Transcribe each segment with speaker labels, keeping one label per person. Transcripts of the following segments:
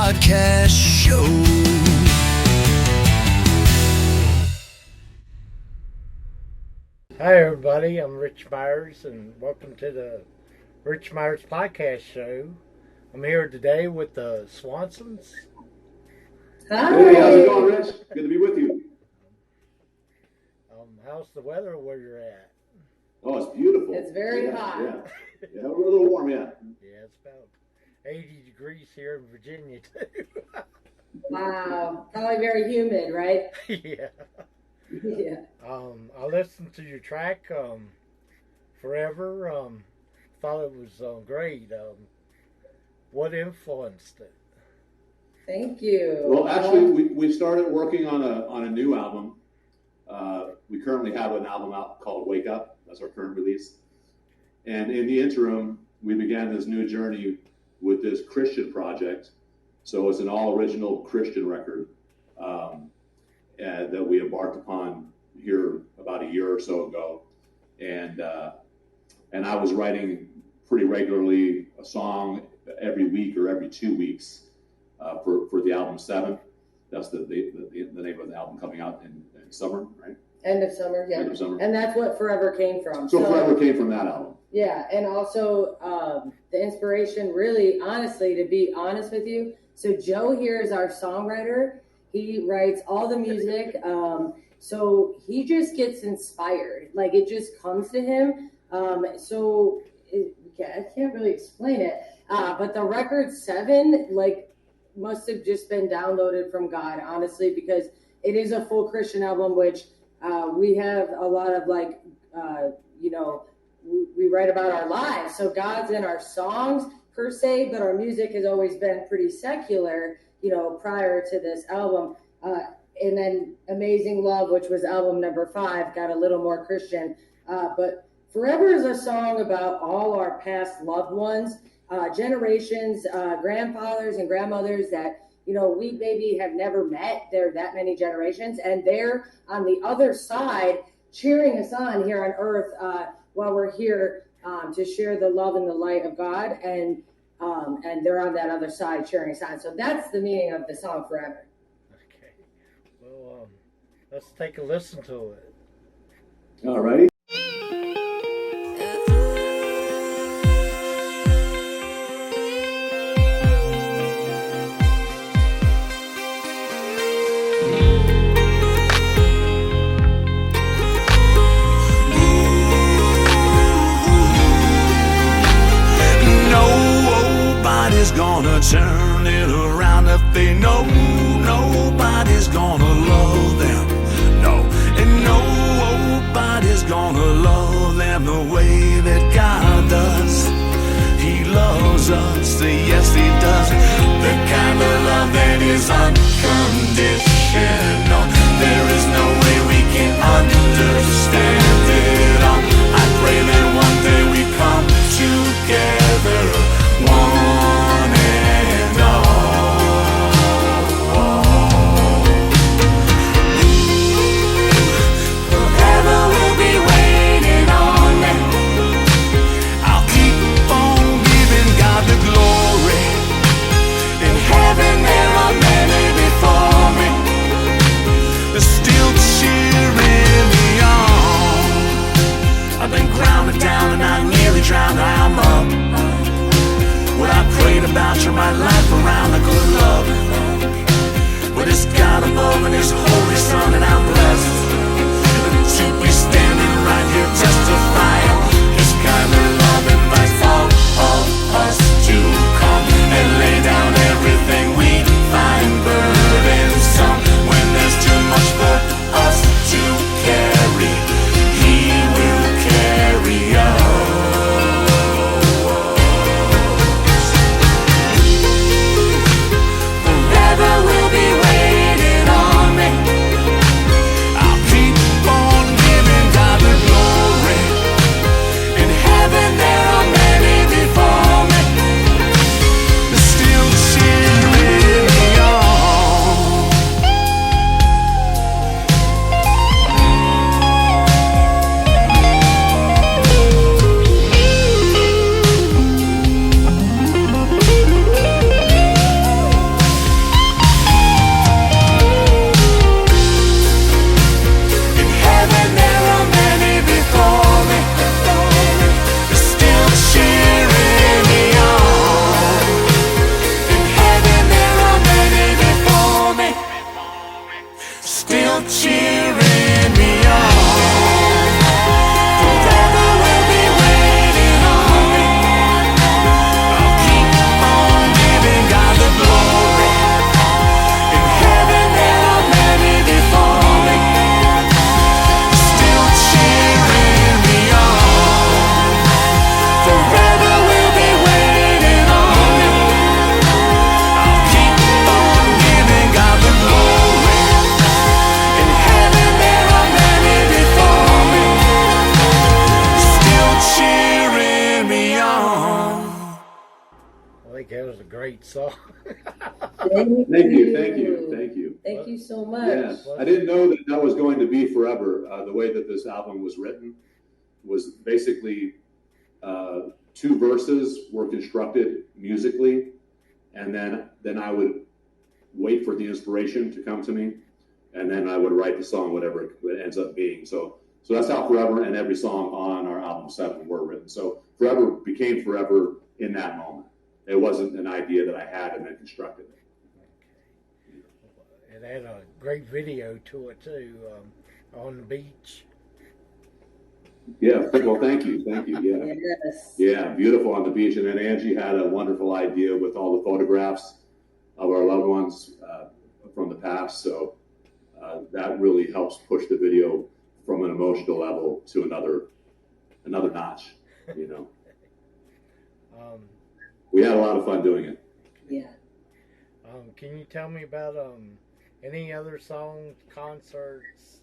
Speaker 1: Podcast Show.
Speaker 2: Hi everybody, I'm Rich Myers and welcome to the Rich Myers Podcast Show. I'm here today with the Swansons.
Speaker 3: Hi. Hey, how's it going, Rich? Good to be with you.
Speaker 2: How's the weather where you're at?
Speaker 3: Oh, it's beautiful.
Speaker 4: It's very hot.
Speaker 3: Yeah, we're a little warm, yeah.
Speaker 2: Yeah, it's about 80 degrees here in Virginia too.
Speaker 4: Wow, probably very humid, right?
Speaker 2: Yeah.
Speaker 4: Yeah.
Speaker 2: I listened to your track, Forever. Thought it was great. What influenced it?
Speaker 4: Thank you.
Speaker 3: Well, actually, we started working on a new album. We currently have an album out called Wake Up. That's our current release. And in the interim, we began this new journey with this Christian project. So it's an all original Christian record that we embarked upon here about a year or so ago. And I was writing pretty regularly a song every week or every 2 weeks for the album 7. That's the name of the album coming out in summer, right?
Speaker 4: End of summer, yeah.
Speaker 3: End of summer.
Speaker 4: And that's what Forever came from.
Speaker 3: So Forever came from that album.
Speaker 4: Yeah, and also the inspiration, really, honestly, to be honest with you. So Joe here is our songwriter. He writes all the music. So he just gets inspired. Like, it just comes to him. I can't really explain it. But the record 7, must have just been downloaded from God, honestly, because it is a full Christian album, which we have a lot of we write about our lives. So God's in our songs per se, but our music has always been pretty secular, prior to this album. And then Amazing Love, which was album number 5, got a little more Christian. But Forever is a song about all our past loved ones, generations, grandfathers and grandmothers that, we maybe have never met. There are that many generations, and they're on the other side cheering us on here on earth while we're here to share the love and the light of God, and they're on that other side cheering us on. So that's the meaning of the song Forever.
Speaker 2: Okay. Well, let's take a listen to it.
Speaker 3: All righty.
Speaker 1: Gonna turn it around if they know nobody's gonna love them. No, and nobody's gonna love them the way that God does. He loves us, yes he does. The kind of love that is unconditional. There is no way we can understand it all. I pray that one day we come together, one and all. Forever we'll be waiting on them. I'll keep on giving God the glory. In heaven there are many before me. They're still cheering me on. I've been grounded down and I nearly drowned. I'm up. What I prayed about, turn my life around like good love. But it's God above and His Holy Son, and I'm blessed to be standing right here testifying. His kind of love invites all of us to come and lay down everything we find burdensome. When there's too much for us to carry, He will carry us.
Speaker 2: think that was a great song.
Speaker 3: Thank you.
Speaker 4: Thank you so much.
Speaker 3: Yeah, I didn't know that that was going to be forever. The way that this album was written was basically 2 verses were constructed musically, and then I would wait for the inspiration to come to me, and then I would write the song, whatever it ends up being. So that's how Forever and every song on our album 7 were written. So Forever became Forever in that moment. It wasn't an idea that I had and then constructed it.
Speaker 2: It had a great video to it too, on the beach.
Speaker 3: Yeah, well, thank you. Yeah.
Speaker 4: Yes.
Speaker 3: Yeah, beautiful on the beach. And then Angie had a wonderful idea with all the photographs of our loved ones from the past. So that really helps push the video from an emotional level to another notch, you know. We had a lot of fun doing it.
Speaker 4: Yeah.
Speaker 2: Can you tell me about any other songs, concerts,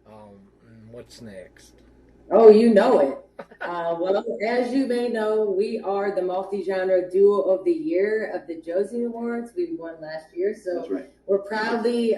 Speaker 2: and what's next?
Speaker 4: Oh, you know it. Well, as you may know, we are the multi-genre duo of the year of the Josie Awards. We won last year, so
Speaker 3: That's right.
Speaker 4: we're proudly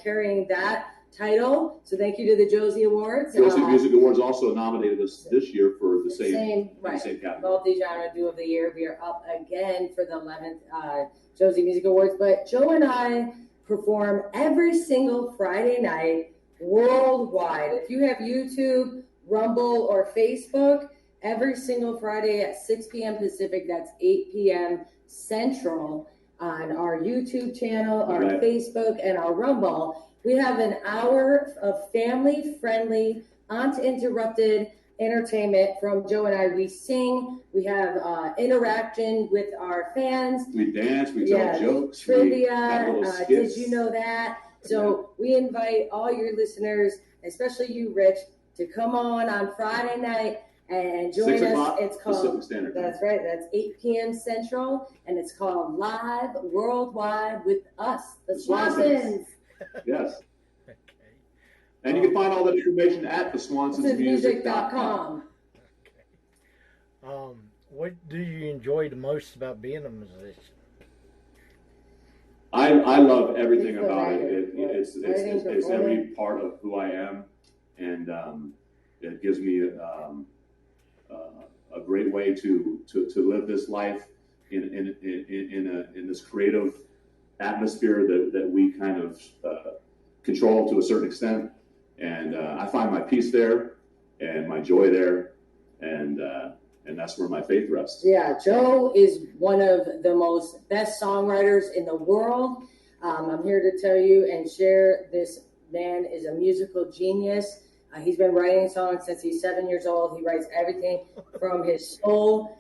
Speaker 4: carrying that title. So thank you to the Josie Awards.
Speaker 3: Josie Music Awards also nominated us this year for the same category.
Speaker 4: Multi-genre duo of the year. We are up again for the 11th Josie Music Awards. But Joe and I perform every single Friday night worldwide. If you have YouTube, Rumble, or Facebook, every single Friday at 6 p.m. Pacific, that's 8 p.m. Central, on our YouTube channel, our Facebook, and our Rumble, we have an hour of family-friendly, uninterrupted entertainment from Joe and I. We sing, we have interaction with our fans.
Speaker 3: We dance, we tell jokes,
Speaker 4: trivia, did you know that? So we invite all your listeners, especially you, Rich, to come on Friday night and join us. It's called
Speaker 3: Pacific Standard Time.
Speaker 4: That's right. That's 8 p.m. Central, and it's called Live Worldwide with us, the Swansons.
Speaker 3: Yes.
Speaker 2: Okay.
Speaker 3: And you can find all that information at theswansonsmusic.com.
Speaker 2: Okay. What do you enjoy the most about being a musician?
Speaker 3: I love everything about it. It's every part of who I am, and it gives me a great way to live this life in this creative atmosphere that we kind of control to a certain extent. And I find my peace there and my joy there, and that's where my faith rests.
Speaker 4: Yeah, Joe is one of the best songwriters in the world. I'm here to tell you and share this man is a musical genius. He's been writing songs since he's 7 years old. He writes everything from his soul.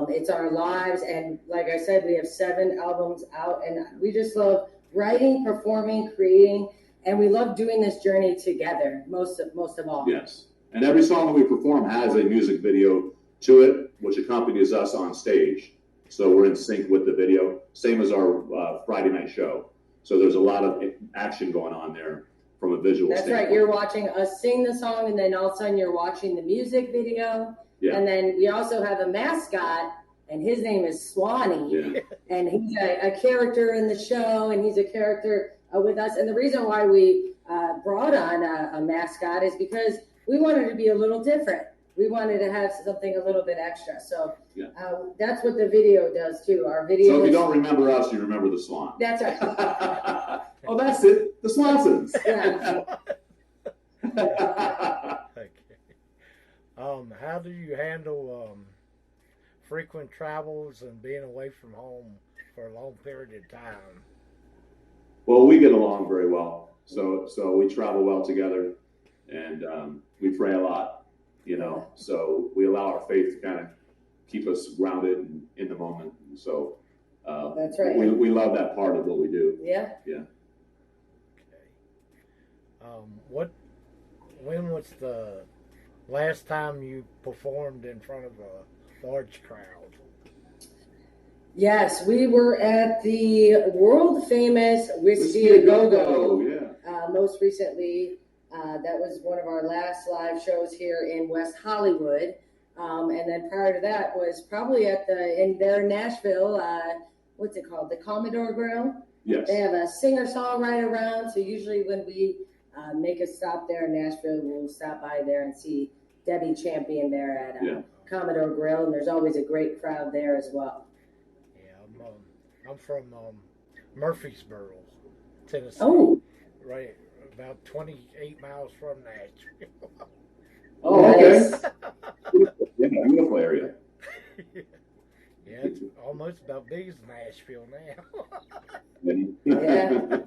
Speaker 4: It's our lives. And like I said, we have 7 albums out, and we just love writing, performing, creating, and we love doing this journey together, most of all.
Speaker 3: Yes. And every song that we perform has a music video to it, which accompanies us on stage. So we're in sync with the video, same as our Friday night show. So there's a lot of action going on there from a visual standpoint.
Speaker 4: That's right. You're watching us sing the song, and then all of a sudden you're watching the music video. Yeah. And then we also have a mascot, and his name is Swanee.
Speaker 3: Yeah.
Speaker 4: And he's a character in the show, and he's a character with us. And the reason why we brought on a mascot is because we wanted to be a little different. We wanted to have something a little bit extra. So that's what the video does, too. Our video.
Speaker 3: So if you don't remember us, you remember the Swan.
Speaker 4: That's right.
Speaker 3: Oh, that's it. The Swansons.
Speaker 4: Yeah.
Speaker 2: Okay. How do you handle frequent travels and being away from home for a long period of time?
Speaker 3: Well, we get along very well. So we travel well together, and we pray a lot, you know. So we allow our faith to kind of keep us grounded and in the moment. So
Speaker 4: that's right.
Speaker 3: We love that part of what we do.
Speaker 4: Yeah.
Speaker 3: Yeah.
Speaker 2: Okay. When was the last time you performed in front of a large crowd?
Speaker 4: Yes, we were at the world famous Whiskey A Go Go.
Speaker 3: Yeah.
Speaker 4: Most recently, that was one of our last live shows here in West Hollywood. And then prior to that was probably in Nashville, what's it called? The Commodore Grill.
Speaker 3: Yes.
Speaker 4: They have a singer-songwriter around. So usually when we make a stop there in Nashville, we'll stop by there and see Debbie Champion there at Commodore Grill. And there's always a great crowd there as well.
Speaker 2: Yeah, I'm from Murfreesboro, Tennessee.
Speaker 4: Oh.
Speaker 2: Right, about 28 miles from Nashville.
Speaker 3: Oh, okay.
Speaker 4: Nice.
Speaker 3: Yeah, beautiful area.
Speaker 2: Yeah, it's almost about big as Nashville now.
Speaker 4: Yeah.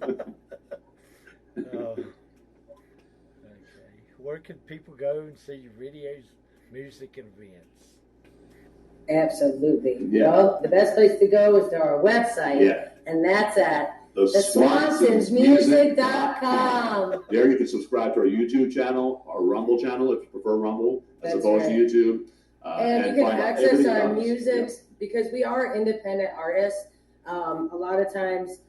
Speaker 2: Okay. Where can people go and see your videos, music, and events?
Speaker 4: Absolutely.
Speaker 3: Yeah.
Speaker 4: Well, the best place to go is to our website,
Speaker 3: Yeah.
Speaker 4: and that's at
Speaker 3: The
Speaker 4: theswansonsmusic.com.
Speaker 3: There you can subscribe to our YouTube channel, our Rumble channel, if you prefer Rumble, as
Speaker 4: That's
Speaker 3: opposed
Speaker 4: right.
Speaker 3: to YouTube.
Speaker 4: And you can
Speaker 3: find out
Speaker 4: access
Speaker 3: everything
Speaker 4: our
Speaker 3: about us.
Speaker 4: music because we are independent artists. A lot of times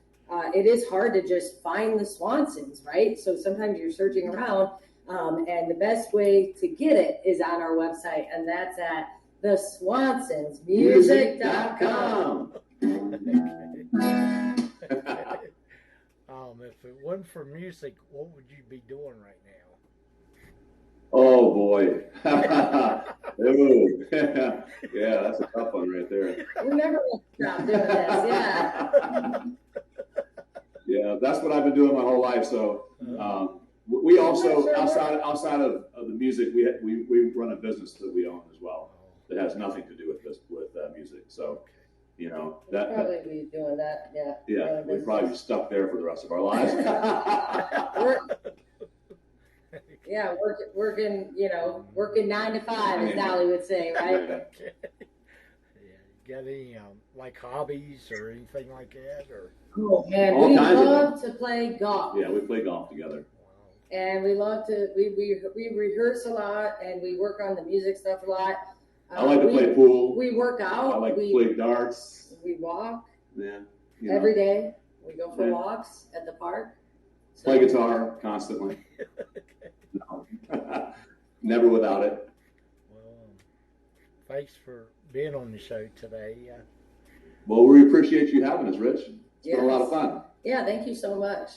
Speaker 4: it is hard to just find the Swansons, right? So sometimes you're searching around, and the best way to get it is on our website, and that's at theswansonsmusic.com.
Speaker 2: If it wasn't for music, what would you be doing right now?
Speaker 3: Oh boy. Ooh. Yeah, that's a tough one right there.
Speaker 4: We're never going to stop doing this, yeah.
Speaker 3: Yeah, that's what I've been doing my whole life. So we also outside of the music, we run a business that we own as well that has nothing to do with music. So that
Speaker 4: Probably be doing that, yeah.
Speaker 3: yeah, we'd probably be stuck there for the rest of our lives.
Speaker 4: Working 9 to 5, as Dolly would say, right?
Speaker 2: Got any like hobbies or anything like that, or?
Speaker 4: Oh man,
Speaker 3: All
Speaker 4: we
Speaker 3: kinds of
Speaker 4: love to play golf.
Speaker 3: Yeah, we play golf together.
Speaker 4: And we love to we rehearse a lot, and we work on the music stuff a lot.
Speaker 3: I like to play pool.
Speaker 4: We work out.
Speaker 3: I like to play darts.
Speaker 4: We walk
Speaker 3: Yeah,
Speaker 4: every day. We go for
Speaker 3: Yeah.
Speaker 4: walks at the park. So,
Speaker 3: play guitar constantly. No. Never without it.
Speaker 2: Well, thanks for being on the show today.
Speaker 3: Well, we appreciate you having us, Rich. It's been a lot of
Speaker 4: Yes.
Speaker 3: fun.
Speaker 4: Yeah, thank you so much.